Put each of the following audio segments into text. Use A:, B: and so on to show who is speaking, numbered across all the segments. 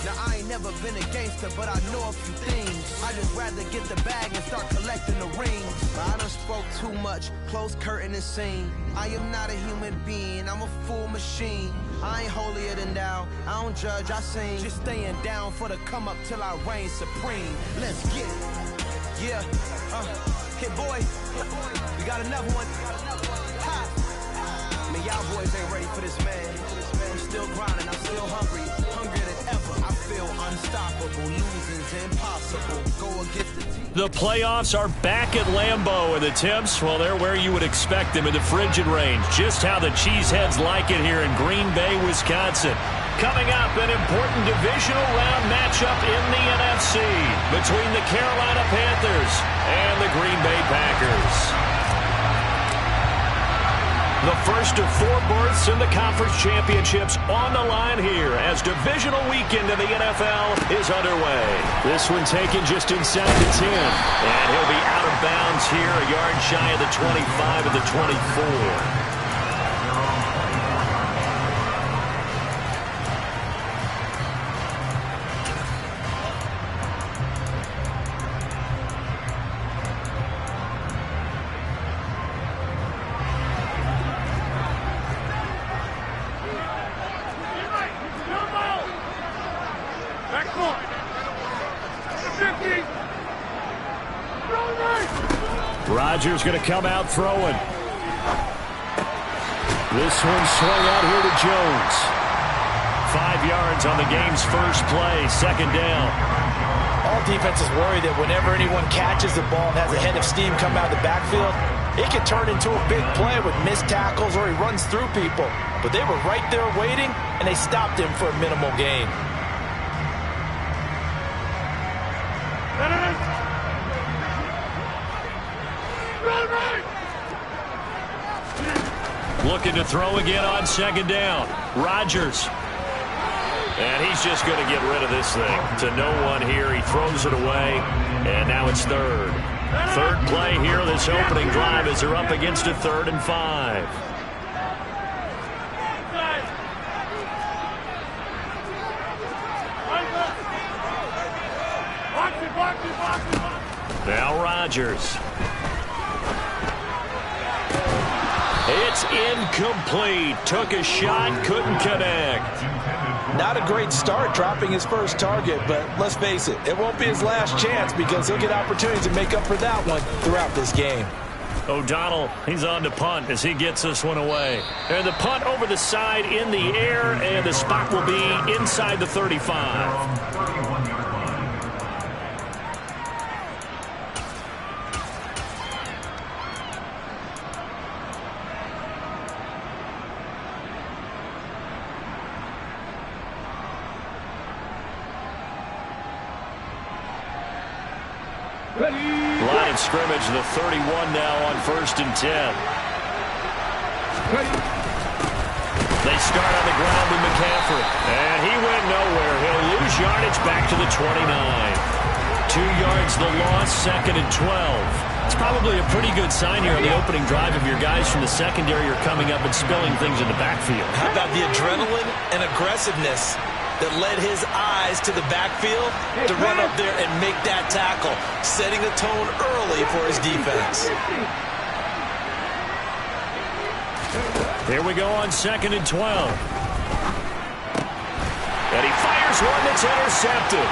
A: Now I ain't never been a gangster, but I know a few things. I just rather get the bag and start collecting the rings. But I done spoke too much, close curtain and scene. I am not a human being, I'm a full machine. I ain't holier than thou, I don't judge, I sing. Just staying down for the come up till I reign supreme. Let's get it. Yeah, hit boy, we got another one. Ha. Man, y'all boys ain't ready for this, man. I'm still grinding, I'm still hungry, hungrier than ever. I feel unstoppable, losing's impossible. Go against the team.
B: The playoffs are back at Lambeau, and the temps, well, they're where you would expect them in the frigid range. Just how the Cheeseheads like it here in Green Bay, Wisconsin. Coming up, an important divisional round matchup in the NFC between the Carolina Panthers and the Green Bay Packers. The first of 4 berths in the conference championships on the line here as divisional weekend in the NFL is underway. This one taken just inside the 10. And he'll be out of bounds here, a yard shy of the 25 at the 24. Rodgers going to come out throwing. This one swung out here to Jones. 5 yards on the game's first play, second down.
C: All defenses worry that whenever anyone catches the ball and has a head of steam come out of the backfield, it can turn into a big play with missed tackles or he runs through people. But they were right there waiting, and they stopped him for a minimal gain.
B: Looking to throw again on second down. Rodgers. And he's just going to get rid of this thing. To no one here. He throws it away. And now it's third. Third play here this opening drive as they're up against a 3rd and 5. Now Rodgers. It's incomplete. Took a shot, couldn't connect.
C: Not a great start dropping his first target, but let's face it, it won't be his last chance because he'll get opportunities to make up for that one throughout this game.
B: O'Donnell, he's on to punt as he gets this one away. And the punt over the side in the air, and the spot will be inside the 35. Line of scrimmage, the 31 now on 1st and 10. They start on the ground with McCaffrey. And he went nowhere. He'll lose yardage back to the 29. 2 yards the loss, 2nd and 12. It's probably a pretty good sign here on the opening drive of your guys from the secondary are coming up and spilling things in the backfield.
C: How about the adrenaline and aggressiveness that led his eyes to the backfield to run up there and make that tackle, setting the tone early for his defense.
B: Here we go on 2nd and 12. And he fires one that's intercepted.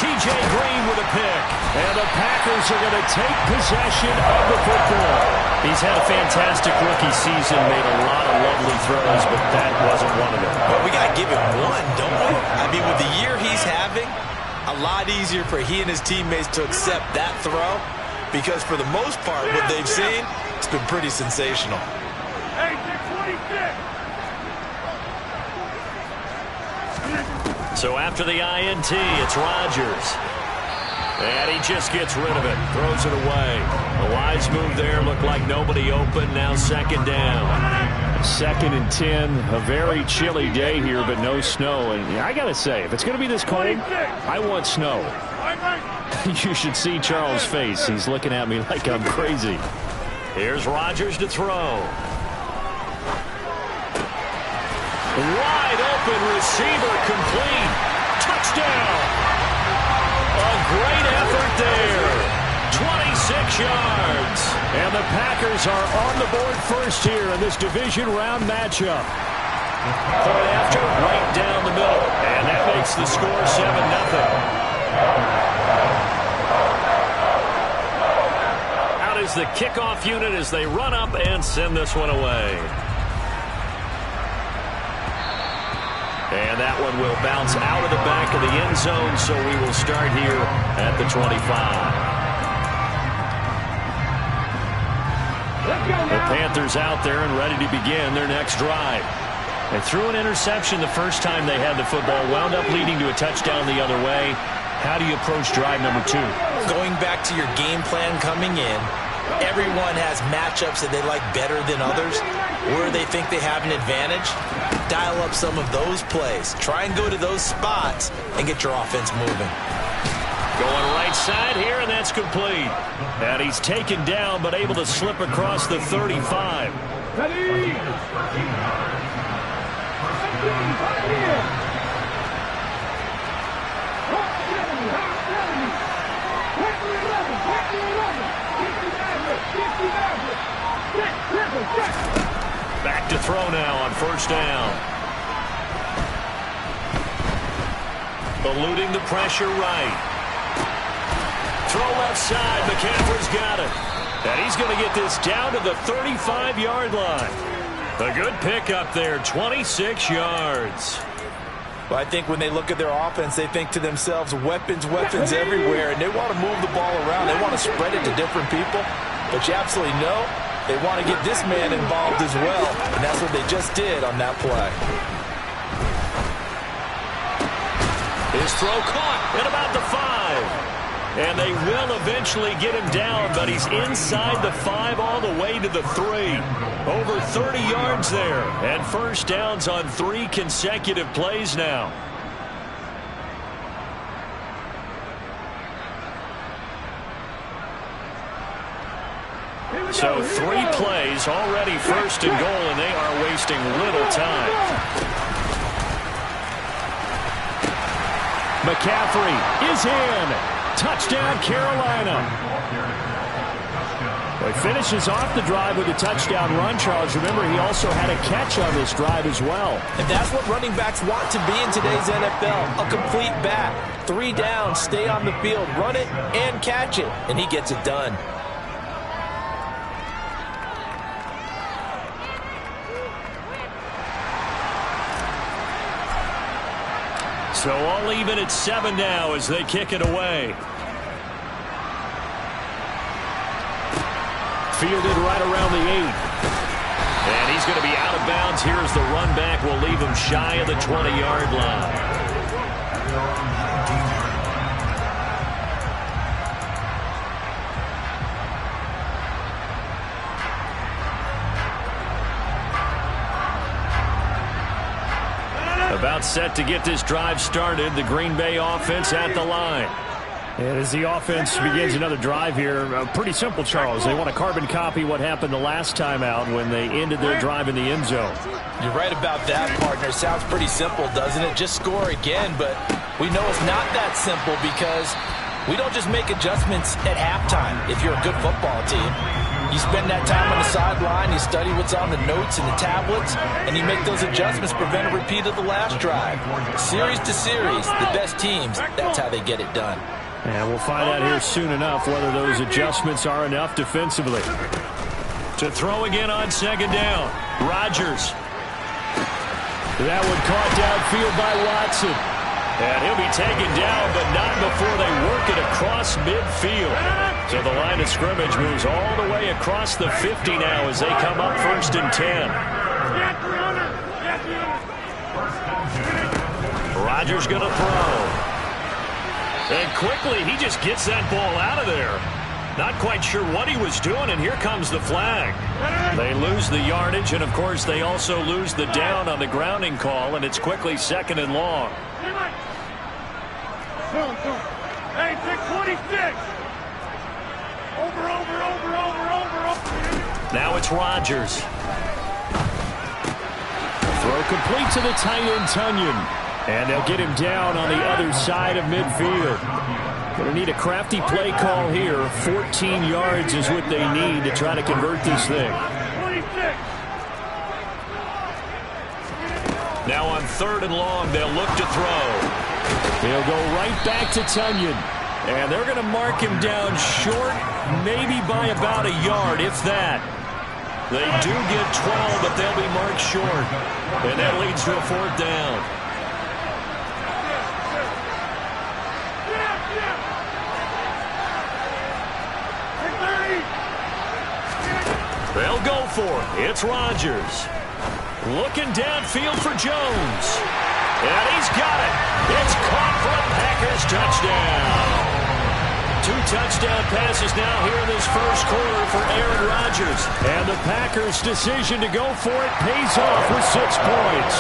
B: T.J. Green with a pick. And the Packers are going to take possession of the football. He's had a fantastic rookie season, made a lot of lovely throws, but that wasn't one of them.
C: But we got to give him one, don't we? I mean, with the year he's having, a lot easier for he and his teammates to accept that throw because for the most part, what they've seen, it's been pretty sensational.
D: Hey, 26!
B: So after the INT, it's Rodgers. And he just gets rid of it, throws it away. A wise move there, looked like nobody open, now 2nd down.
E: 2nd and 10, a very chilly day here, but no snow. And I got to say, if it's going to be this cold, I want snow. You should see Charles' face. He's looking at me like I'm crazy.
B: Here's Rodgers to throw. Wide open receiver complete. Touchdown. great effort there. 26 yards.
E: And the Packers are on the board first here in this division round matchup.
B: Point after, right down the middle. And that makes the score 7-0. Out is the kickoff unit as they run up and send this one away. And that one will bounce out of the back of the end zone, so we will start here at the 25. The Panthers out there and ready to begin their next drive. They threw an interception the first time they had the football, wound up leading to a touchdown the other way. How do you approach drive number 2?
C: Going back to your game plan coming in, everyone has matchups that they like better than others. Where they think they have an advantage, dial up some of those plays. Try and go to those spots and get your offense moving.
B: Going right side here, and that's complete. And he's taken down, but able to slip across the 35.
D: Ready?
B: Back to throw now on first down. Eluding the pressure right. Throw left side. McCaffrey's got it. And he's going to get this down to the 35-yard line. A good pickup there, 26 yards.
C: Well, I think when they look at their offense, they think to themselves, weapons, weapons everywhere, and they want to move the ball around. They want to spread it to different people. But you absolutely know they want to get this man involved as well, and that's what they just did on that play.
B: His throw caught at about the 5. And they will eventually get him down, but he's inside the 5 all the way to the 3. Over 30 yards there, and first downs on 3 consecutive plays now. So 3 plays already first and goal, and they are wasting little time.
E: McCaffrey is in. Touchdown, Carolina. Well, he finishes off the drive with a touchdown run, Charles. Remember, he also had a catch on this drive as well.
C: And that's what running backs want to be in today's NFL. A complete back. 3 down, stay on the field, run it, and catch it. And he gets it done.
B: So all even at 7 now as they kick it away.
E: Fielded right around the 8.
B: And he's going to be out of bounds. Here's the run back. Will leave him shy of the 20-yard line. About set to get this drive started. The Green Bay offense at the line.
E: And as the offense begins another drive here, pretty simple, Charles. They want to carbon copy what happened the last time out when they ended their drive in the end zone.
C: You're right about that, partner. Sounds pretty simple, doesn't it? Just score again, but we know it's not that simple because we don't just make adjustments at halftime if you're a good football team. You spend that time on the sideline, you study what's on the notes and the tablets, and you make those adjustments, prevent a repeat of the last drive. Series to series, the best teams, that's how they get it done.
E: And we'll find out here soon enough whether those adjustments are enough defensively.
B: To throw again on second down. Rodgers.
E: That one caught downfield by Watson.
B: And he'll be taken down, but not before they work it across midfield. So the line of scrimmage moves all the way across the 50 now as they come up first and 10. Rodgers going to throw. And quickly, he just gets that ball out of there. Not quite sure what he was doing, and here comes the flag. They lose the yardage, and of course, they also lose the down on the grounding call, and it's quickly second and long.
D: Hey, pick 26. Over.
B: Now it's Rodgers.
E: Throw complete to the tight end, Tunyon. And they'll get him down on the other side of midfield. Going to need a crafty play call here. 14 yards is what they need to try to convert this thing.
D: 26.
B: Now on 3rd and long, they'll look to throw.
E: They'll go right back to Tunyon. And they're going to mark him down short, maybe by about a yard, if that. They do get 12, but they'll be marked short. And that leads to a 4th down. They'll go for it. It's Rodgers. Looking downfield for Jones. And he's got it. It's caught for a Packers touchdown. 2 touchdown passes now here in this first quarter for Aaron Rodgers. And the Packers' decision to go for it pays off with 6 points.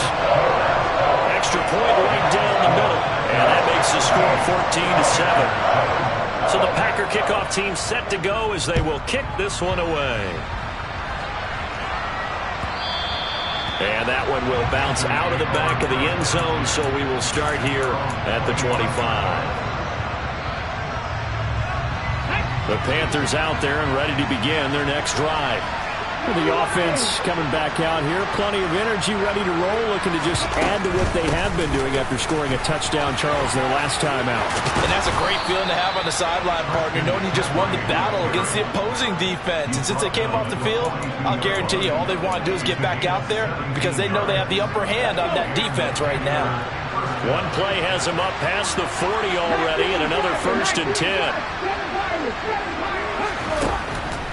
E: Extra point right down the middle. And that makes the score 14-7. So the Packer kickoff team set to go as they will kick this one away. And that one will bounce out of the back of the end zone, so we will start here at the 25. The Panthers out there and ready to begin their next drive. The offense coming back out here. Plenty of energy, ready to roll, looking to just add to what they have been doing after scoring a touchdown, Charles, their last time out.
C: And that's a great feeling to have on the sideline, partner, knowing you just won the battle against the opposing defense. And since they came off the field, I'll guarantee you all they want to do is get back out there because they know they have the upper hand on that defense right now.
B: One play has them up past the 40 already, and another 1st and 10.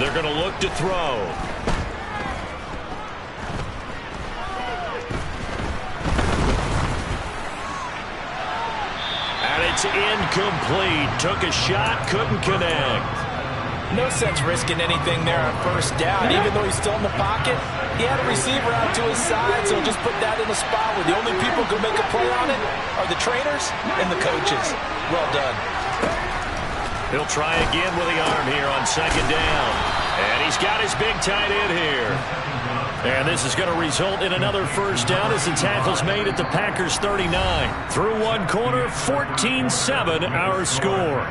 B: They're going to look to throw. And it's incomplete. Took a shot, couldn't connect.
C: No sense risking anything there on 1st down. Even though he's still in the pocket, he had a receiver out to his side, so just put that in a spot where the only people who can make a play on it are the trainers and the coaches. Well done.
B: He'll try again with the arm here on 2nd down. And he's got his big tight end here. And this is going to result in another 1st down as the tackle's made at the Packers 39. Through one quarter, 14-7 our score.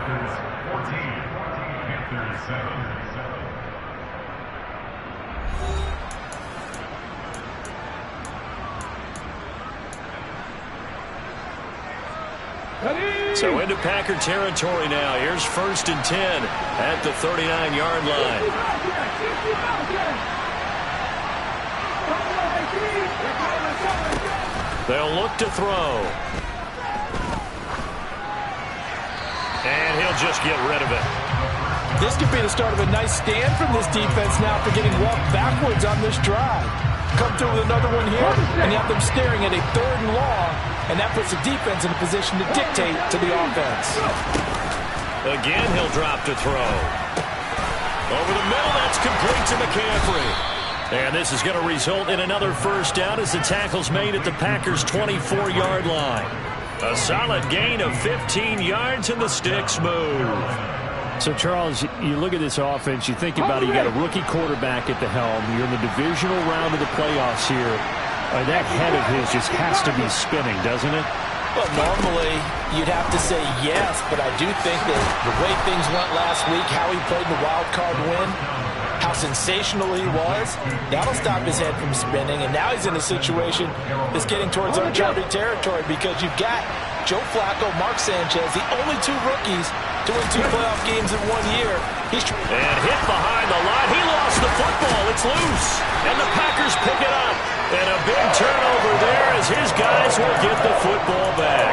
B: So into Packer territory now. Here's 1st and 10 at the 39-yard line. They'll look to throw. And he'll just get rid of it.
C: This could be the start of a nice stand from this defense now for getting walked backwards on this drive. Come through with another one here, and you have them staring at a 3rd and long, and that puts the defense in a position to dictate to the offense.
B: Again, he'll drop to throw. Over the middle, that's complete to McCaffrey. And this is going to result in another 1st down as the tackle's made at the Packers' 24-yard line. A solid gain of 15 yards, and the sticks move.
E: So, Charles, you look at this offense, you think about it, you got a rookie quarterback at the helm. You're in the divisional round of the playoffs here. That head of his just has to be spinning, doesn't it?
C: Well, normally you'd have to say yes, but I do think that the way things went last week, how he played the wild card win, how sensational he was, that'll stop his head from spinning. And now he's in a situation that's getting towards uncharted territory because you've got Joe Flacco, Mark Sanchez, the only 2 rookies to win 2 playoff games in 1 year.
B: And hit behind the line. He lost the football. It's loose. And the Packers pick it up. And a big turnover there as his guys will get the football back.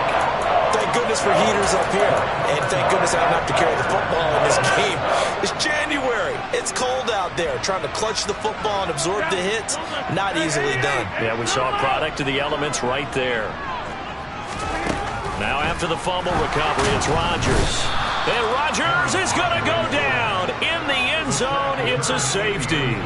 C: Thank goodness for heaters up here. And thank goodness I don't have to carry the football in this game. It's January. It's cold out there. Trying to clutch the football and absorb the hits, not easily done.
B: Yeah, we saw a product of the elements right there. Now after the fumble recovery, it's Rodgers. And Rodgers is going to go down. In the end zone, it's a safety.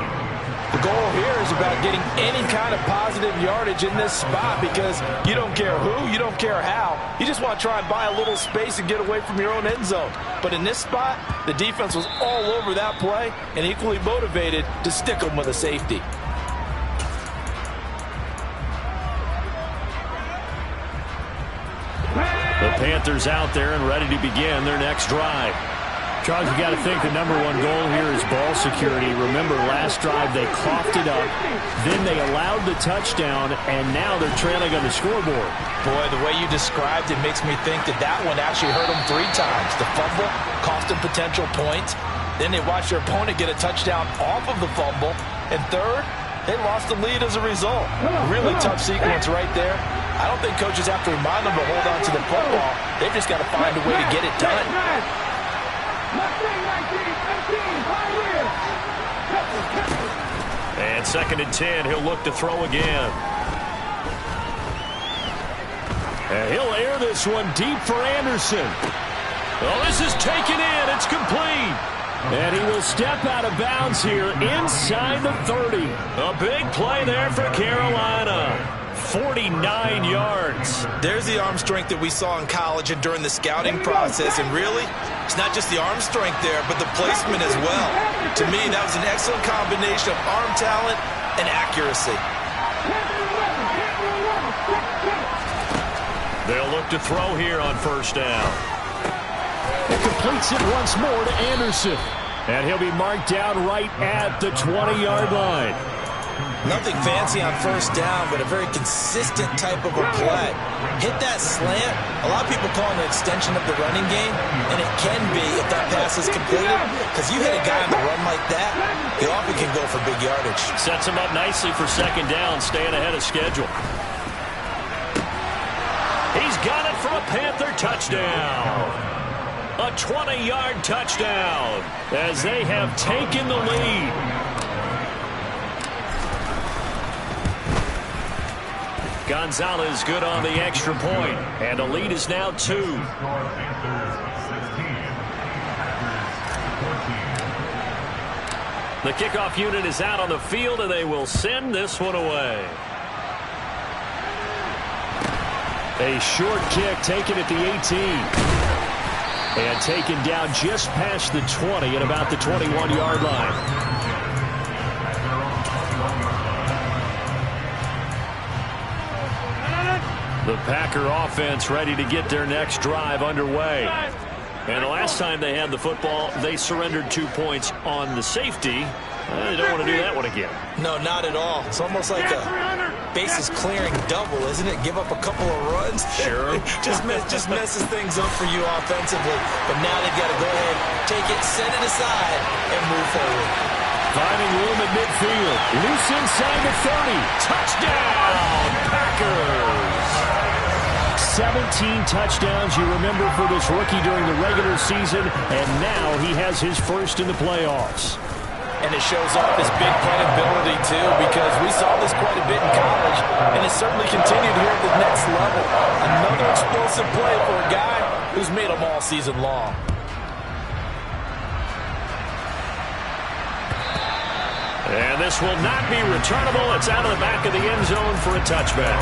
C: The goal here is about getting any kind of positive yardage in this spot because you don't care who, you don't care how. You just want to try and buy a little space and get away from your own end zone. But in this spot, the defense was all over that play and equally motivated to stick them with a safety.
B: The Panthers out there and ready to begin their next drive.
E: Charles, you got to think the #1 goal here is ball security. Remember, last drive they coughed it up, then they allowed the touchdown, and now they're trailing on the scoreboard.
C: Boy, the way you described it makes me think that one actually hurt them 3 times. The fumble cost them potential points. Then they watched their opponent get a touchdown off of the fumble. And third, they lost the lead as a result. Really tough sequence right there. I don't think coaches have to remind them to hold on to the football. They've just got to find a way to get it done.
B: And 2nd and 10, he'll look to throw again. And he'll air this one deep for Anderson. Well, this is taken in. It's complete. And he will step out of bounds here inside the 30. A big play there for Carolina. 49 yards.
C: There's the arm strength that we saw in college and during the scouting process. And really, it's not just the arm strength there, but the placement as well. To me, that was an excellent combination of arm talent and accuracy.
B: They'll look to throw here on 1st down.
E: It completes it once more to Anderson. And he'll be marked down right at the 20-yard line.
C: Nothing fancy on 1st down, but a very consistent type of a play. Hit that slant. A lot of people call it an extension of the running game, and it can be if that pass is completed, because you hit a guy on the run like that, he often can go for big yardage.
B: Sets him up nicely for 2nd down, staying ahead of schedule. He's got it for a Panther touchdown. A 20-yard touchdown as they have taken the lead. Gonzalez good on the extra point, and the lead is now 2. The kickoff unit is out on the field, and they will send this one away.
E: A short kick taken at the 18. And taken down just past the 20 at about the 21-yard line.
B: The Packer offense ready to get their next drive underway. And the last time they had the football, they surrendered 2 points on the safety. They don't want to do that one again.
C: No, not at all. It's almost like a bases clearing double, isn't it? Give up a couple of runs.
B: Sure.
C: just messes things up for you offensively. But now they've got to go ahead, take it, set it aside, and move forward.
E: Finding room at midfield. Loose inside the 30.
B: Touchdown, Packers!
E: 17 touchdowns, you remember, for this rookie during the regular season, and now he has his first in the playoffs.
C: And it shows off his big playability, too, because we saw this quite a bit in college, and it certainly continued here at the next level. Another explosive play for a guy who's made them all season long.
B: And this will not be returnable. It's out of the back of the end zone for a touchback.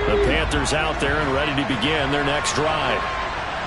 B: The Panthers out there and ready to begin their next drive.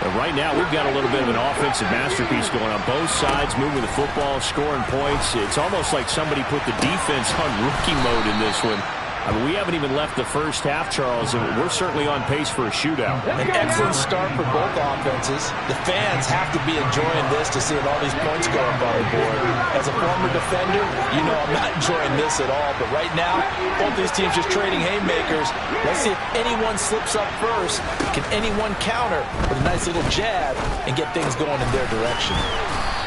B: But right now, we've got a little bit of an offensive masterpiece going on. Both sides moving the football, scoring points. It's almost like somebody put the defense on rookie mode in this one. I mean, we haven't even left the first half, Charles, and we're certainly on pace for a shootout.
C: An excellent start for both offenses. The fans have to be enjoying this to see all these points go up on the board. As a former defender, you know I'm not enjoying this at all. But right now, both these teams just trading haymakers. Let's see if anyone slips up first. Can anyone counter with a nice little jab and get things going in their direction?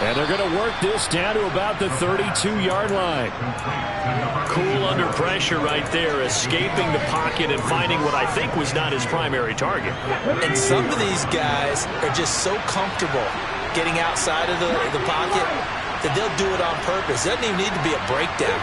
E: And they're going to work this down to about the 32-yard line.
B: Cool under pressure right there, escaping the pocket and finding what I think was not his primary target.
C: And some of these guys are just so comfortable getting outside of the pocket that they'll do it on purpose. It doesn't even need to be a breakdown.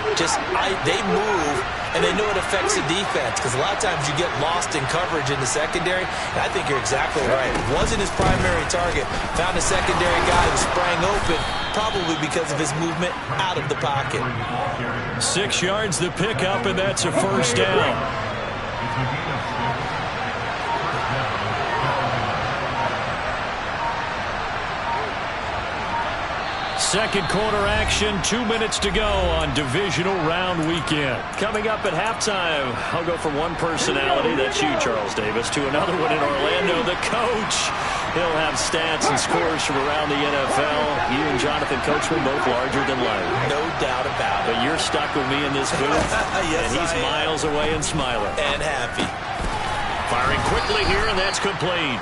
C: They move, and they know it affects the defense, because a lot of times you get lost in coverage in the secondary, and I think you're exactly right. It wasn't his primary target. Found a secondary guy who sprang open, probably because of his movement out of the pocket.
B: 6 yards the pickup, and that's a first down. Second quarter action, 2 minutes to go on divisional round weekend. Coming up at halftime, I'll go from one personality, that's you, Charles Davis, to another one in Orlando, the coach. He'll have stats and scores from around the NFL. You and Jonathan Coachman both larger than life.
C: No doubt about it.
B: But you're stuck with me in this booth,
C: yes,
B: and he's miles away and smiling.
C: And happy.
B: Firing quickly here, and that's complete.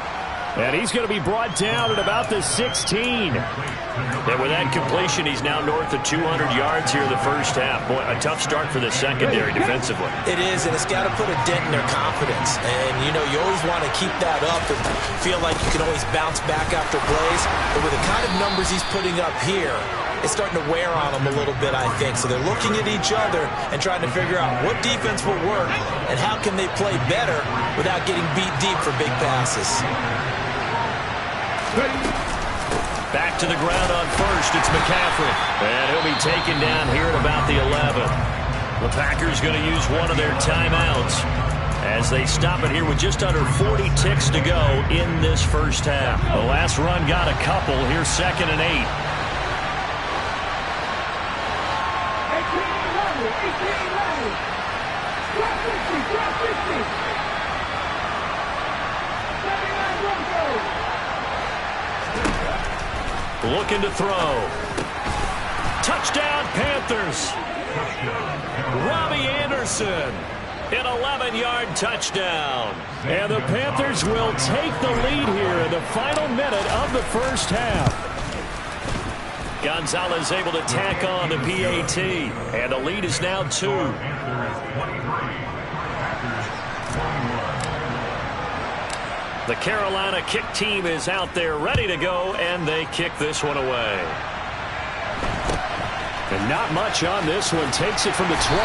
E: And he's going to be brought down at about the 16.
B: And with that completion, he's now north of 200 yards here in the first half. Boy, a tough start for the secondary defensively.
C: It is, and it's got to put a dent in their confidence. And, you know, you always want to keep that up and feel like you can always bounce back after plays. But with the kind of numbers he's putting up here, it's starting to wear on them a little bit, I think. So they're looking at each other and trying to figure out what defense will work and how can they play better without getting beat deep for big passes.
B: Back to the ground on first. It's McCaffrey. And he'll be taken down here at about the 11. The Packers going to use one of their timeouts as they stop it here with just under 40 ticks to go in this first half. The last run got a couple. Here's 2nd and 8. Looking to throw. Touchdown, Panthers. Robbie Anderson. An 11-yard touchdown.
E: And the Panthers will take the lead here in the final minute of the first half.
B: Gonzalez able to tack on the PAT. And the lead is now 2. The Carolina kick team is out there ready to go, and they kick this one away.
E: And not much on this one. Takes it from the 21.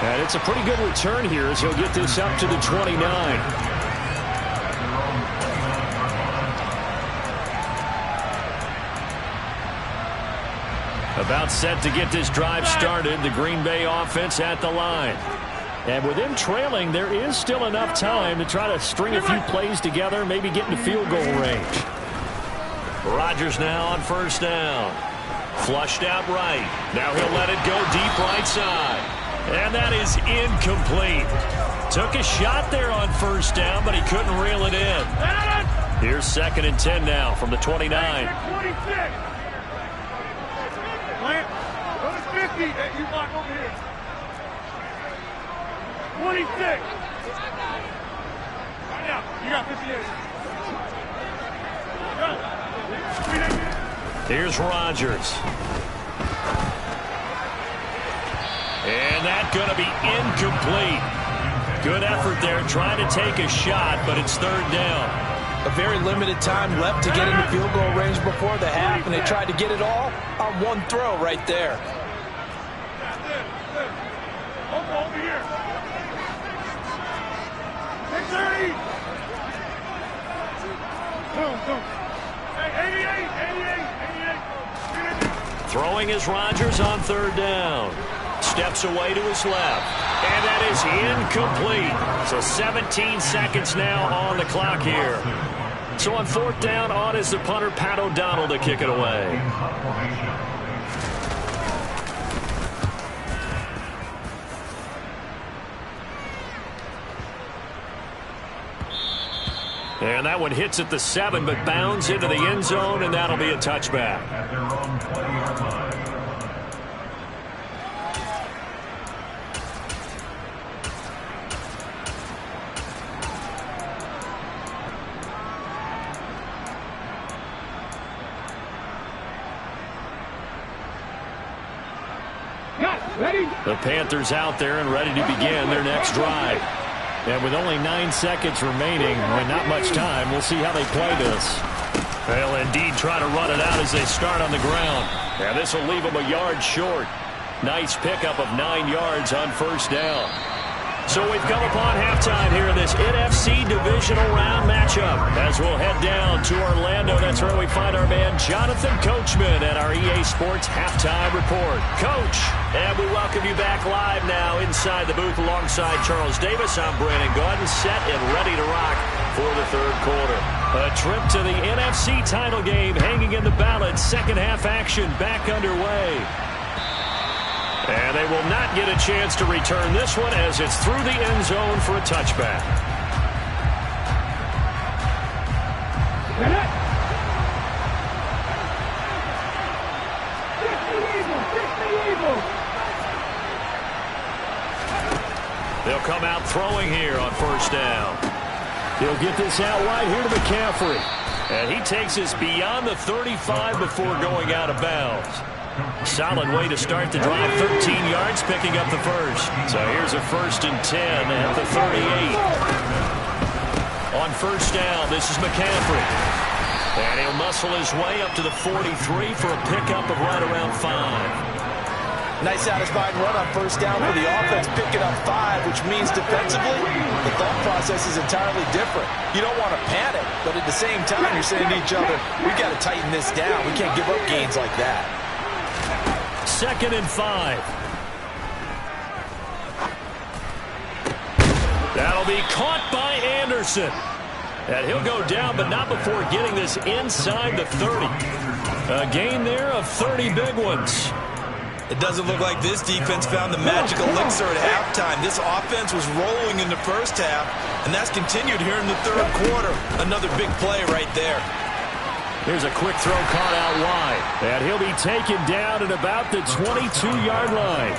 E: And it's a pretty good return here as he'll get this up to the 29.
B: About set to get this drive started. The Green Bay offense at the line.
E: And with them trailing, there is still enough time to try to string a few plays together, maybe get into field goal range.
B: Rodgers now on first down. Flushed out right. Now he'll let it go deep right side. And that is incomplete. Took a shot there on first down, but he couldn't reel it in. Here's 2nd and 10 now from the 29.
D: 26. Plant. Go to 50. Hey, you block over here. 26. Right now. You got 58.
B: Here's Rodgers. And that's going to be incomplete. Good effort there trying to take a shot, but it's 3rd down.
C: A very limited time left to get into field goal range before the half, and they tried to get it all on one throw right there.
D: Over here. 630. Boom, boom. Hey, 88.
B: Throwing is Rodgers on 3rd down. Steps away to his left. And that is incomplete. So 17 seconds now on the clock here. So on 4th down, on is the punter, Pat O'Donnell, to kick it away. And that one hits at the 7, but bounds into the end zone, and that'll be a touchback. The Panthers out there and ready to begin their next drive.
E: And with only 9 seconds remaining and not much time, we'll see how they play this.
B: They'll indeed try to run it out as they start on the ground. And this will leave them a yard short. Nice pickup of 9 yards on first down. So we've come upon halftime here in this NFC divisional round matchup. As we'll head down to Orlando, that's where we find our man Jonathan Coachman at our EA Sports Halftime Report. Coach, and we welcome you back live now inside the booth alongside Charles Davis. I'm Brandon Gaudin, set and ready to rock for the third quarter. A trip to the NFC title game hanging in the balance. Second half action back underway. And they will not get a chance to return this one as it's through the end zone for a touchback. They'll come out throwing here on first down.
E: He'll get this out wide here to McCaffrey.
B: And he takes us beyond the 35 before going out of bounds. Solid way to start the drive. 13 yards, picking up the first. So here's a 1st and 10 at the 38. On first down, this is McCaffrey. And he'll muscle his way up to the 43 for a pickup of right around 5.
C: Nice satisfying run on first down for the offense, picking up 5, which means defensively, the thought process is entirely different. You don't want to panic, but at the same time, you're saying to each other, we've got to tighten this down. We can't give up gains like that.
B: 2nd and 5. That'll be caught by Anderson. And he'll go down, but not before getting this inside the 30. A gain there of 30 big ones.
F: It doesn't look like this defense found the magic elixir at halftime. This offense was rolling in the first half, and that's continued here in the third quarter. Another big play right there.
B: Here's a quick throw caught out wide.
E: And he'll be taken down at about the 22-yard line.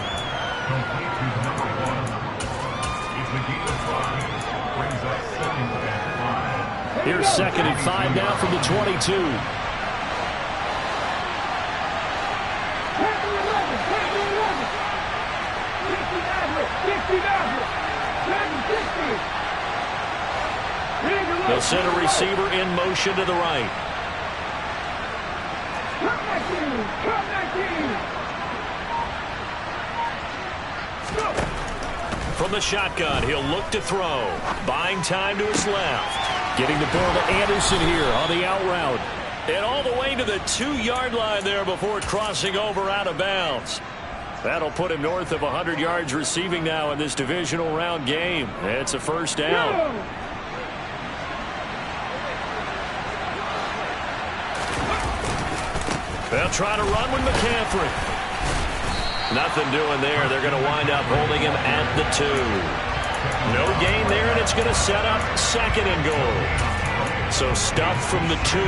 E: Here's 2nd and 5 now from the 22.
B: They'll send a receiver in motion to the right. From the shotgun, he'll look to throw. Buying time to his left.
E: Getting the ball to Anderson here on the out route.
B: And all the way to the 2-yard line there before crossing over out of bounds. That'll put him north of 100 yards receiving now in this divisional round game. It's a first down. They'll try to run with McCaffrey. Nothing doing there. They're going to wind up holding him at the 2. No gain there, and it's going to set up 2nd and goal. So stuff from the 2.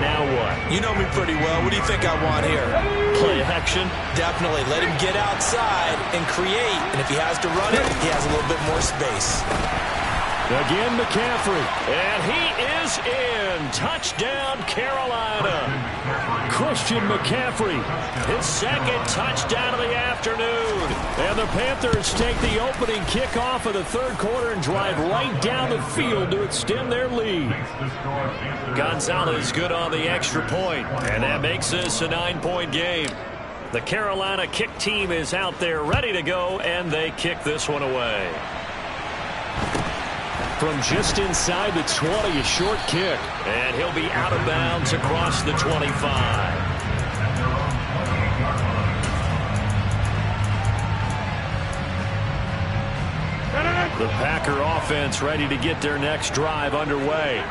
B: Now what?
F: You know me pretty well. What do you think I want here?
B: Play action?
F: Definitely. Let him get outside and create. And if he has to run it, he has a little bit more space.
E: Again, McCaffrey.
B: And he is in. Touchdown, Carolina.
E: Christian McCaffrey.
B: His 2nd touchdown of the afternoon.
E: And the Panthers take the opening kickoff of the third quarter and drive right down the field to extend their lead.
B: Gonzalez good on the extra point, and that makes this a 9-point game. The Carolina kick team is out there ready to go, and they kick this one away.
E: From just inside the 20, a short kick.
B: And he'll be out of bounds across the 25. The Packer offense ready to get their next drive underway.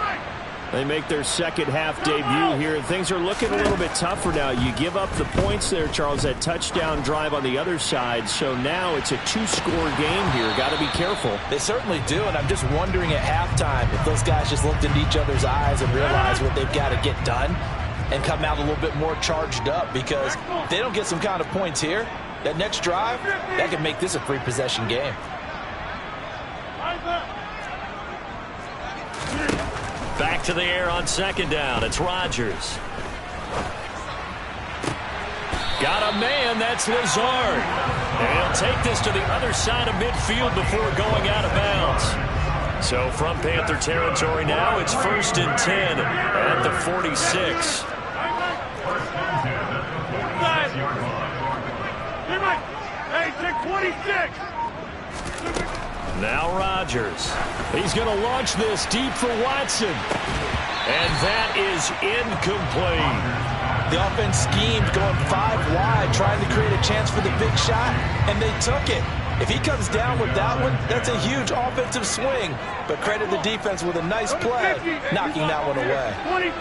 E: They make their second half debut here. Things are looking a little bit tougher now. You give up the points there, Charles, that touchdown drive on the other side. So now it's a 2-score game here. Got to be careful.
C: They certainly do, and I'm just wondering at halftime if those guys just looked into each other's eyes and realized what they've got to get done and come out a little bit more charged up, because if they don't get some kind of points here, that next drive, that could make this a 3-possession game.
B: Back to the air on 2nd down. It's Rodgers. Got a man. That's Lazard. And he'll take this to the other side of midfield before going out of bounds. So from Panther territory now, it's 1st and 10 at the 46.
D: Hey, check 26.
B: Now Rodgers.
E: He's going to launch this deep for Watson.
B: And that is incomplete.
C: The offense schemed going 5 wide, trying to create a chance for the big shot, and they took it. If he comes down with that one, that's a huge offensive swing. But credit the defense with a nice play, knocking that one away.
D: 26.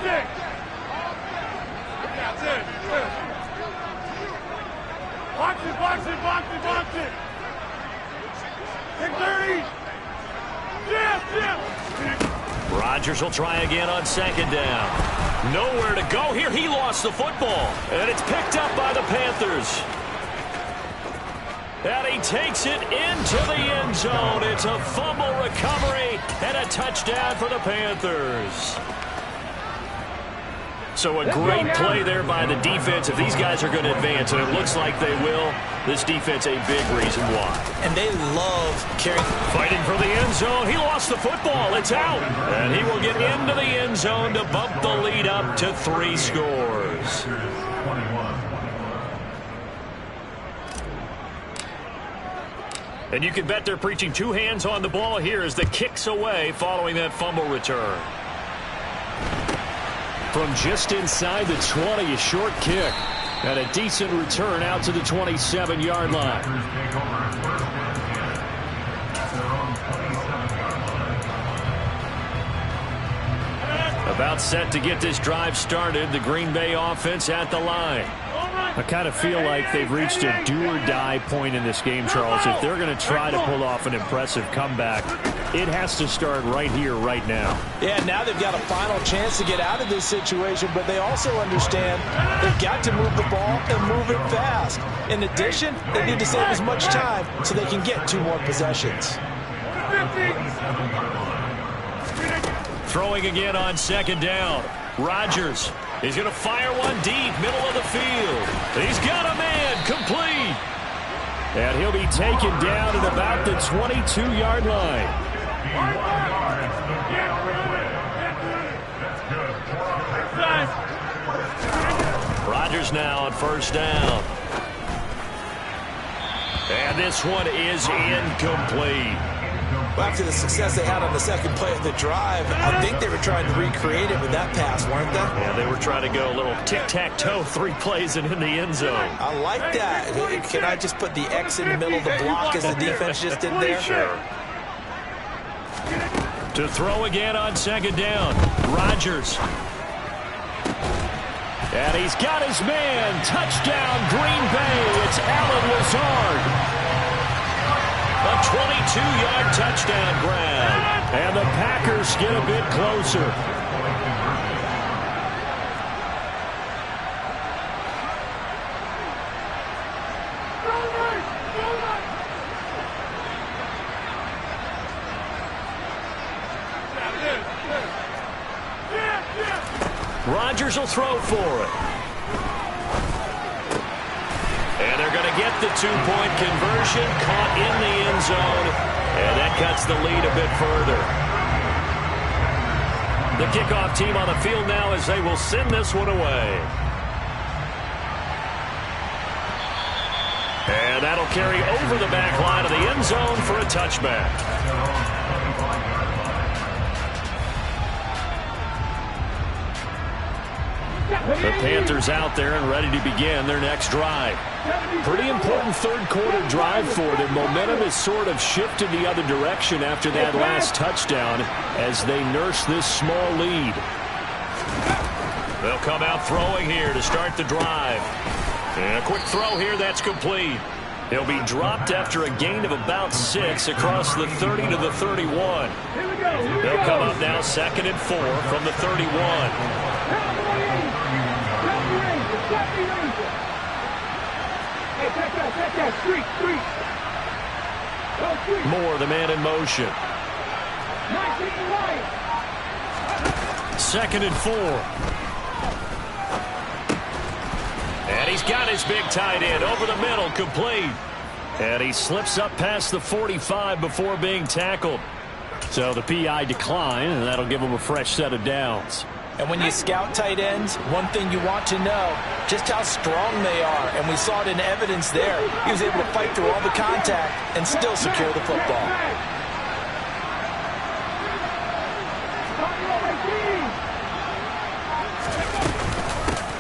D: Box it, box it, box it, box it. 630. Yeah.
B: Rodgers will try again on second down. Nowhere to go here. He lost the football. And it's picked up by the Panthers. And he takes it into the end zone. It's a fumble recovery and a touchdown for the Panthers. So a great play there by the defense. If these guys are going to advance, and it looks like they will, this defense a big reason why.
F: And they love carrying.
B: Fighting for the end zone. He lost the football. It's out. And he will get into the end zone to bump the lead up to 3 scores. And you can bet they're preaching 2 hands on the ball here as the kick's away following that fumble return.
E: From just inside the 20, a short kick. And a decent return out to the 27-yard line. About set to get this drive started. The Green Bay offense at the line. I kind of feel like they've reached a do-or-die point in this game, Charles. If they're going to try to pull off an impressive comeback, it has to start right here, right now.
C: Yeah, now they've got a final chance to get out of this situation, but they also understand they've got to move the ball and move it fast. In addition, they need to save as much time so they can get 2 more possessions.
B: Throwing again on second down. Rodgers. He's going to fire one deep, middle of the field. He's got a man, complete. And he'll be taken down at about the 22-yard line. Rodgers now on first down. And this one is incomplete.
C: Well, after the success they had on the second play of the drive, I think they were trying to recreate it with that pass, weren't they?
B: Yeah, they were trying to go a little tic-tac-toe, 3 plays and in the end zone.
C: I like that. Can I just put the X in the middle of the block as the defense just did there?
B: Sure. To throw again on second down. Rodgers. And he's got his man. Touchdown, Green Bay. It's Allen Lazard. A 22-yard touchdown grab. And the Packers get a bit closer. Rodgers will throw for it. And they're going to get the 2-point conversion, caught in the end zone, and that cuts the lead a bit further. The kickoff team on the field now as they will send this one away. And that'll carry over the back line of the end zone for a touchback. The Panthers out there and ready to begin their next drive. Pretty important third-quarter drive for them. Momentum has sort of shifted the other direction after that last touchdown as they nurse this small lead. They'll come out throwing here to start the drive. And a quick throw here, that's complete. He'll be dropped after a gain of about 6 across the 30 to the 31. They'll come up now 2nd and 4 from the 31. Moore, the man in motion. 2nd and 4. And he's got his big tight end over the middle, complete. And he slips up past the 45 before being tackled. So the PI decline, and that'll give him a fresh set of downs.
C: And when you scout tight ends, one thing you want to know, just how strong they are. And we saw it in evidence there. He was able to fight through all the contact and still secure the football.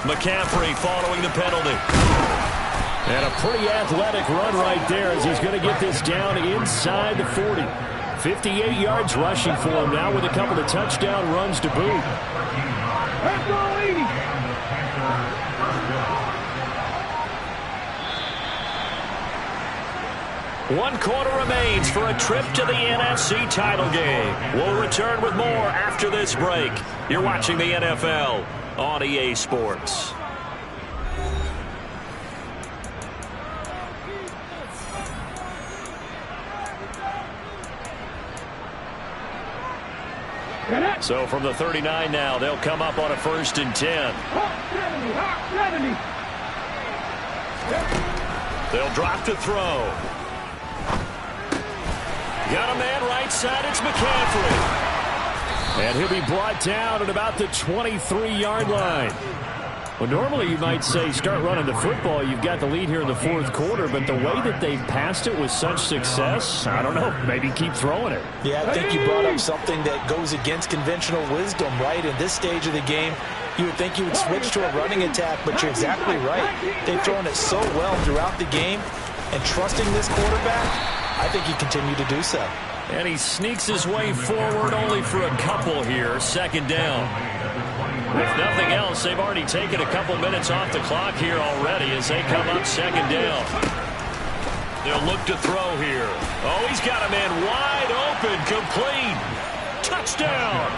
B: McCaffrey following the penalty.
E: And a pretty athletic run right there as he's going to get this down inside the 40. 58 yards rushing for him now with a couple of touchdown runs to boot.
D: Let's go, 80.
B: One quarter remains for a trip to the NFC title game. We'll return with more after this break. You're watching the NFL on EA Sports. So from the 39 now, they'll come up on a 1st and 10.
D: Hot 70.
B: They'll drop to throw. Got a man right side. It's McCaffrey. And he'll be brought down at about the 23-yard line. Well, normally you might say start running the football. You've got the lead here in the 4th quarter, but the way that they've passed it with such success, I don't know, maybe keep throwing it.
C: Yeah, I think you brought up something that goes against conventional wisdom, right? In this stage of the game, you would think you would switch to a running attack, but you're exactly right. They've thrown it so well throughout the game, and trusting this quarterback, I think he continued to do so.
B: And he sneaks his way forward only for a couple here, 2nd down. If nothing else, they've already taken a couple minutes off the clock here already as they come up 2nd down. They'll look to throw here. Oh, he's got a man wide open, complete. Touchdown.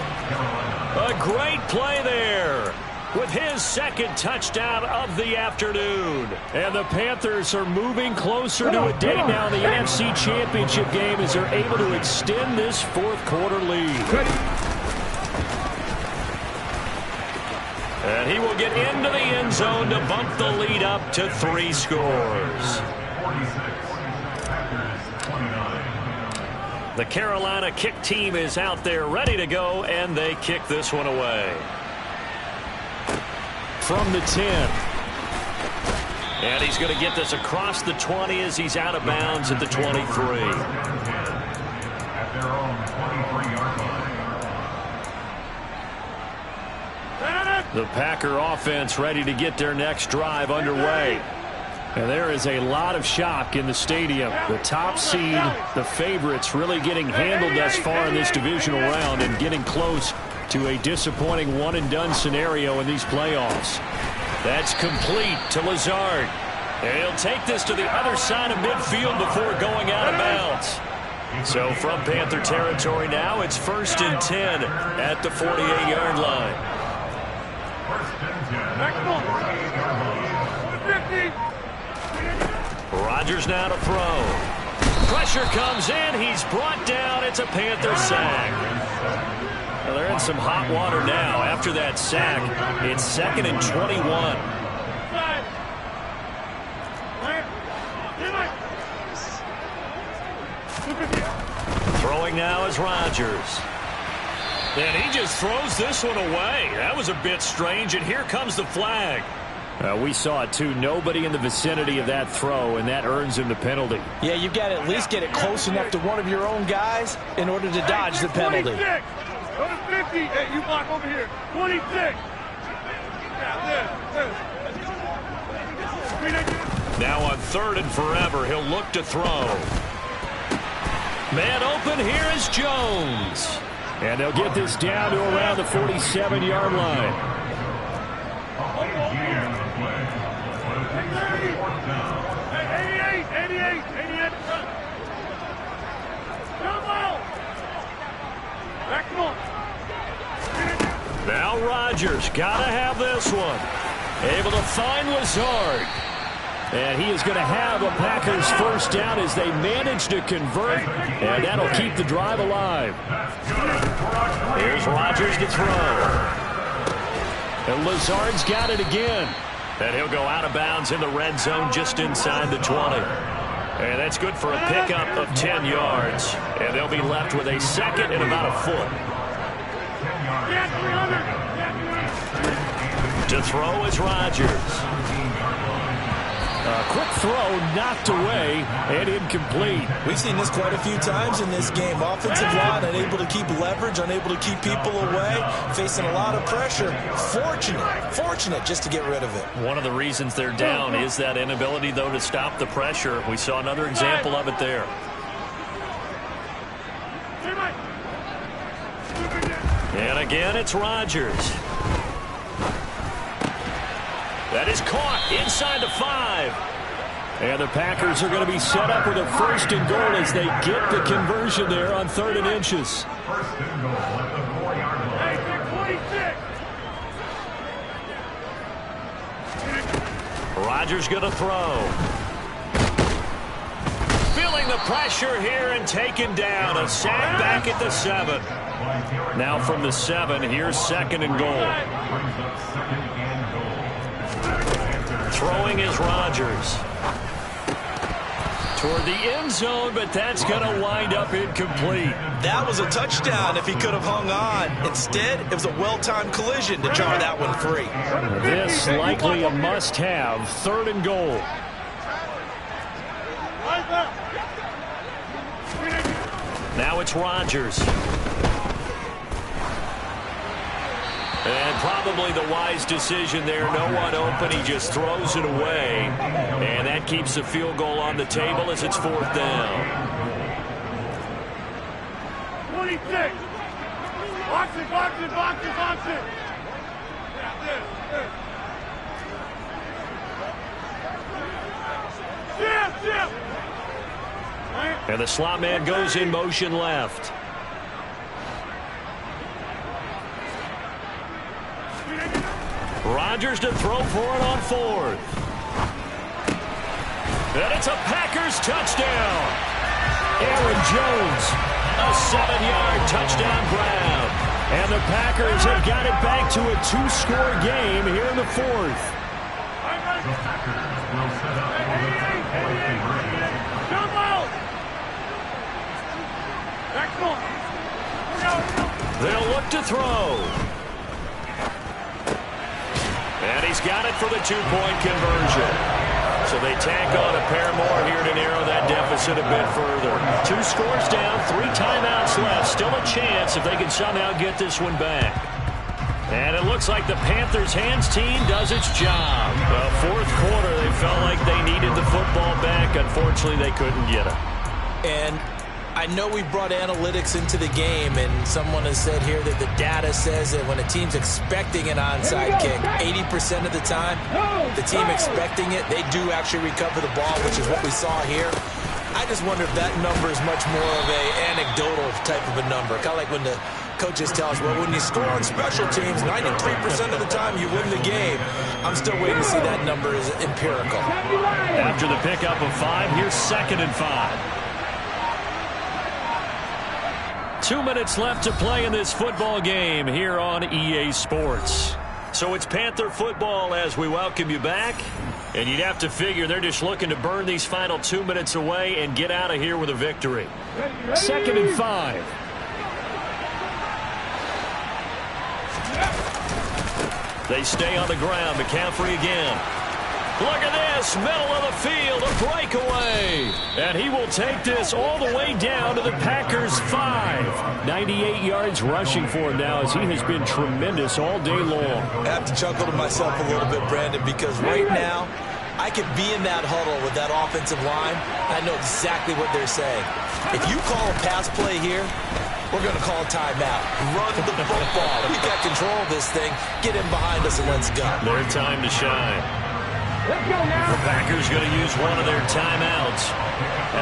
B: A great play there with his 2nd touchdown of the afternoon. And the Panthers are moving closer to a date now in the NFC Championship game as they're able to extend this 4th quarter lead. And he will get into the end zone to bump the lead up to 3 scores. The Carolina kick team is out there ready to go, and they kick this one away. From the 10. And he's going to get this across the 20 as he's out of bounds at the 23. At their own 23-yard line. The Packer offense ready to get their next drive underway. And there is a lot of shock in the stadium. The top seed, the favorites, really getting handled thus far in this divisional round and getting close to a disappointing one-and-done scenario in these playoffs. That's complete to Lazard. And he'll take this to the other side of midfield before going out of bounds. So from Panther territory now, it's 1st and 10 at the 48-yard line. Rodgers now to throw. Pressure comes in. He's brought down. It's a Panther sack. Well, they're in some hot water now. After that sack, it's 2nd and 21. Throwing now is Rodgers. And he just throws this one away. That was a bit strange, and here comes the flag. We saw it, too. Nobody in the vicinity of that throw, and that earns him the penalty.
C: Yeah, you've got to at least get it close enough to one of your own guys in order to dodge the penalty.
D: 26. Go to 50. Hey, you block over here. 26.
B: Now on 3rd and forever, he'll look to throw. Man open, here is Jones.
E: And they'll get this down to around the 47-yard line.
D: 88.
B: Now Rodgers got to have this one. Able to find Lazard. And he is going to have a Packers 1st down as they manage to convert, and that'll keep the drive alive. Here's Rodgers to throw. And Lazard's got it again. And he'll go out of bounds in the red zone just inside the 20. And that's good for a pickup of 10 yards. And they'll be left with a 2nd and about a foot. To throw is Rodgers.
E: A quick throw knocked away and incomplete.
F: We've seen this quite a few times in this game. Offensive line unable to keep leverage, unable to keep people away, facing a lot of pressure. Fortunate just to get rid of it.
B: One of the reasons they're down is that inability, though, to stop the pressure. We saw another example of it there. And again, it's Rodgers. That is caught inside the 5. And the Packers are going to be set up with a 1st and goal as they get the conversion there on 3rd and inches.
D: 1st and goal at the 4-yard line. 26.
B: Rodgers going to throw. Feeling the pressure here and taken down. A sack back at the 7. Now from the 7, here's 2nd and goal. Throwing is Rodgers. Toward the end zone, but that's going to wind up incomplete.
F: That was a touchdown if he could have hung on. Instead, it was a well-timed collision to jar that one free.
E: This likely a must-have. 3rd and goal.
B: Now it's Rodgers. And probably the wise decision there. No one open. He just throws it away. And that keeps the field goal on the table as it's 4th down.
D: 26. Box it.
B: And the slot man goes in motion left. Rodgers to throw for it on 4th. And it's a Packers touchdown. Aaron Jones, a 7-yard touchdown grab. And the Packers have got it back to a 2-score game here in the 4th. They'll look to throw. And he's got it for the 2-point conversion. So they tack on a pair more here to narrow that deficit a bit further. 2 scores down, 3 timeouts left. Still a chance if they can somehow get this one back. And it looks like the Panthers' hands team does its job. Well, 4th quarter, they felt like they needed the football back. Unfortunately, they couldn't get it.
F: And I know we brought analytics into the game, and someone has said here that the data says that when a team's expecting an onside kick, 80% of the time, the team expecting it, they do actually recover the ball, which is what we saw here. I just wonder if that number is much more of a anecdotal type of a number. Kind of like when the coaches tell us, well, when you score on special teams, 93% of the time you win the game. I'm still waiting to see that number is empirical.
B: After the pickup of 5, here's 2nd and 5. 2 minutes left to play in this football game here on EA Sports. So it's Panther football as we welcome you back. And you'd have to figure they're just looking to burn these final 2 minutes away and get out of here with a victory.
E: 2nd and 5.
B: They stay on the ground. McCaffrey again. Look at this, middle of the field, a breakaway. And he will take this all the way down to the Packers' 5. 98 yards rushing for him now as he has been tremendous all day long.
F: I have to chuckle to myself a little bit, Brandon, because right now I could be in that huddle with that offensive line. I know exactly what they're saying. If you call a pass play here, we're going to call a timeout. Run the football. We've got control of this thing. Get in behind us and let's go.
B: Their time to shine. The Packers going to use one of their timeouts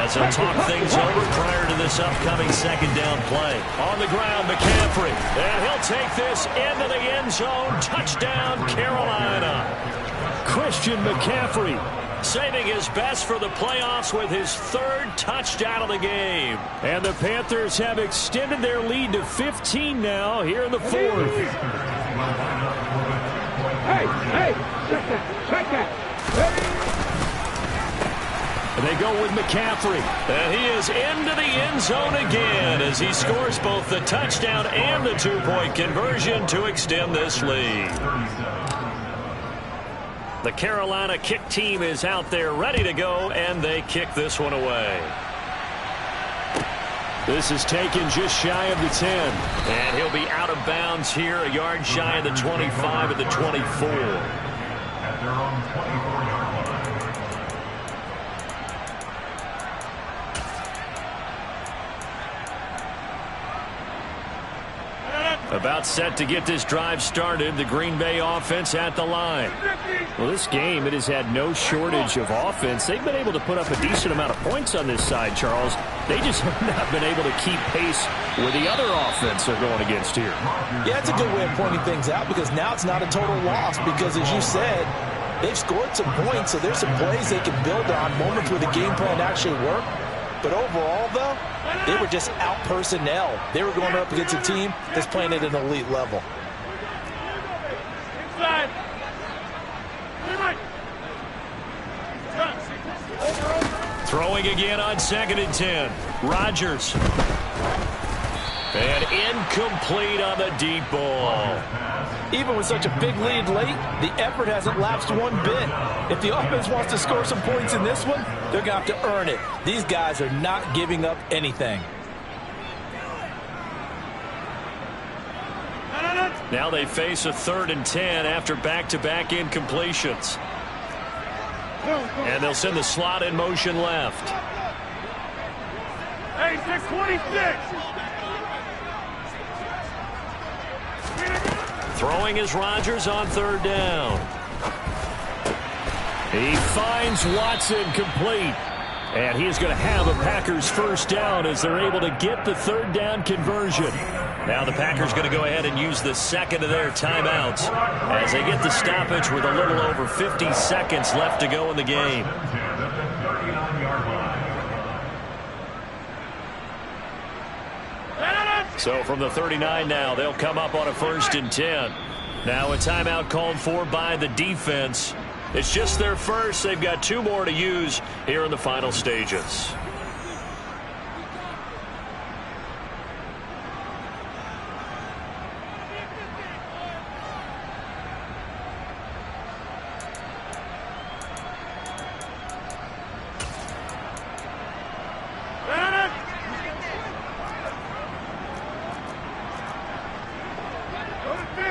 B: as they'll talk things over prior to this upcoming 2nd down play. On the ground, McCaffrey. And he'll take this into the end zone. Touchdown, Carolina.
E: Christian McCaffrey
B: saving his best for the playoffs with his 3rd touchdown of the game.
E: And the Panthers have extended their lead to 15 now here in the 4th.
D: Hey, check that.
E: They go with McCaffrey.
B: And he is into the end zone again as he scores both the touchdown and the 2-point conversion to extend this lead. The Carolina kick team is out there ready to go, and they kick this one away.
E: This is taken just shy of the 10.
B: And he'll be out of bounds here, a yard shy of the 25 of the 24.
G: At their own 24-yard line.
B: About set to get this drive started. The Green Bay offense at the line.
E: Well, this game, it has had no shortage of offense. They've been able to put up a decent amount of points on this side, Charles. They just have not been able to keep pace with the other offense they're going against here.
C: Yeah, it's a good way of pointing things out because now it's not a total loss because, as you said, they've scored some points, so there's some plays they can build on, moments where the game plan actually worked. But overall, though, they were just out personnel. They were going up against a team that's playing at an elite level.
D: Inside.
B: Throwing again on 2nd and 10. Rodgers. And incomplete on the deep ball.
C: Even with such a big lead late, the effort hasn't lapsed one bit. If the offense wants to score some points in this one, they're going to have to earn it. These guys are not giving up anything.
B: Now they face a 3rd and 10 after back-to-back incompletions. And they'll send the slot in motion left.
D: Hey, 626.
B: Throwing is Rodgers on 3rd down. He finds Watson complete. And he is going to have a Packers first down as they're able to get the 3rd down conversion. Now the Packers going to go ahead and use the second of their timeouts as they get the stoppage with a little over 50 seconds left to go in the game. So from the 39 now, they'll come up on a 1st and 10. Now a timeout called for by the defense. It's just their first. They've got 2 more to use here in the final stages.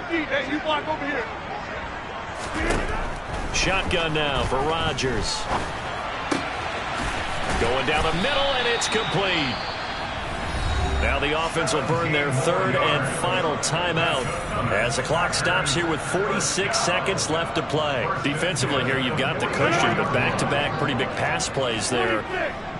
D: Hey, you block over here.
B: Shotgun now for Rodgers. Going down the middle, and it's complete. Now the offense will burn their 3rd and final timeout as the clock stops here with 46 seconds left to play. Defensively here, you've got the cushion, but back-to-back pretty big pass plays there.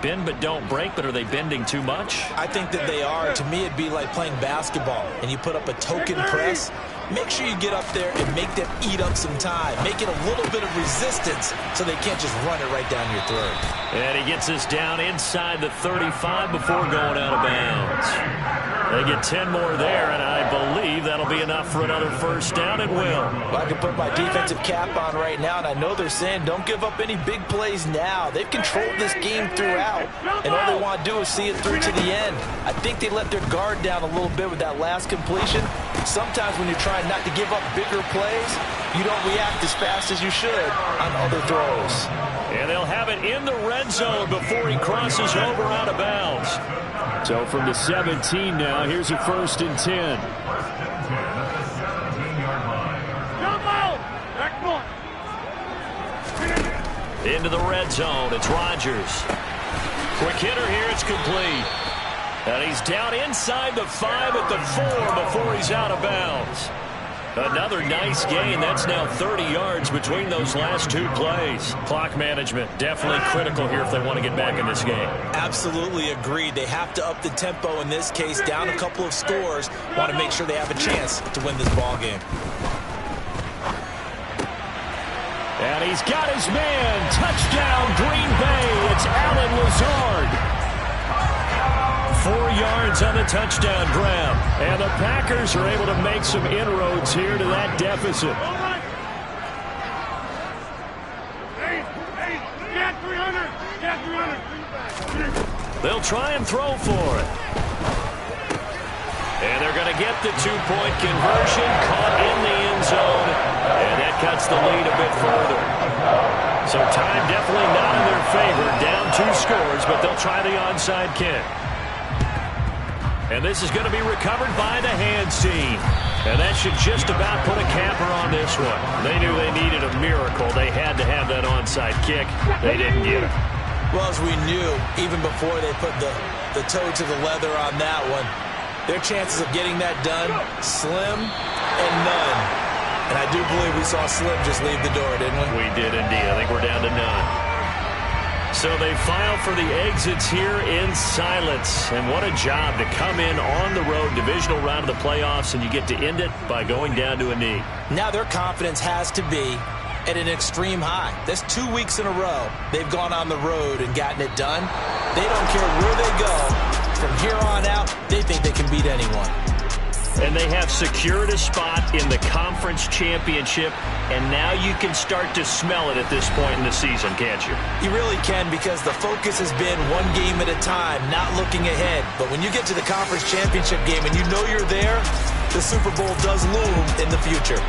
B: Bend but don't break, but are they bending too much?
F: I think that they are. To me, it'd be like playing basketball, and you put up a token press. Make sure you get up there and make them eat up some time. Make it a little bit of resistance so they can't just run it right down your throat.
B: And he gets us down inside the 35 before going out of bounds. They get 10 more there, and I believe that'll be enough for another first down, and will.
F: Well, I can put my defensive cap on right now, and I know they're saying don't give up any big plays now. They've controlled this game throughout, and all they want to do is see it through to the end. I think they let their guard down a little bit with that last completion. Sometimes when you're trying not to give up bigger plays, you don't react as fast as you should on other throws.
B: And they'll have it in the red zone before he crosses over out of bounds.
E: So from the 17 now, here's a 1st and 10.
B: Into the red zone, it's Rodgers. Quick hitter here, it's complete. And he's down inside the 5 at the 4 before he's out of bounds. Another nice gain. That's now 30 yards between those last 2 plays. Clock management definitely critical here if they want to get back in this game.
F: Absolutely agreed. They have to up the tempo in this case, down a couple of scores. Want to make sure they have a chance to win this ball game.
E: And he's got his man. Touchdown, Green Bay. It's Allen Lazard.
B: 4 yards on the touchdown grab. And the Packers are able to make some inroads here to that deficit. They'll try and throw for it. And they're going to get the 2-point conversion, caught in the end zone. And that cuts the lead a bit further. So time definitely not in their favor. Down 2 scores, but they'll try the onside kick. And this is going to be recovered by the hands team. And that should just about put a capper on this one. They knew they needed a miracle. They had to have that onside kick. They didn't get it.
F: Well, as we knew, even before they put the toe to the leather on that one, their chances of getting that done, slim and none. And I do believe we saw Slim just leave the door, didn't we?
B: We did indeed. I think we're down to none. So they file for the exits here in silence. And what a job to come in on the road, divisional round of the playoffs, and you get to end it by going down to a knee.
F: Now their confidence has to be at an extreme high. That's 2 weeks in a row they've gone on the road and gotten it done. They don't care where they go. From here on out, they think they can beat anyone.
B: And they have secured a spot in the conference championship, and now you can start to smell it at this point in the season, can't you?
F: You really can, because the focus has been one game at a time, not looking ahead. But when you get to the conference championship game and you know you're there, the Super Bowl does loom in the future.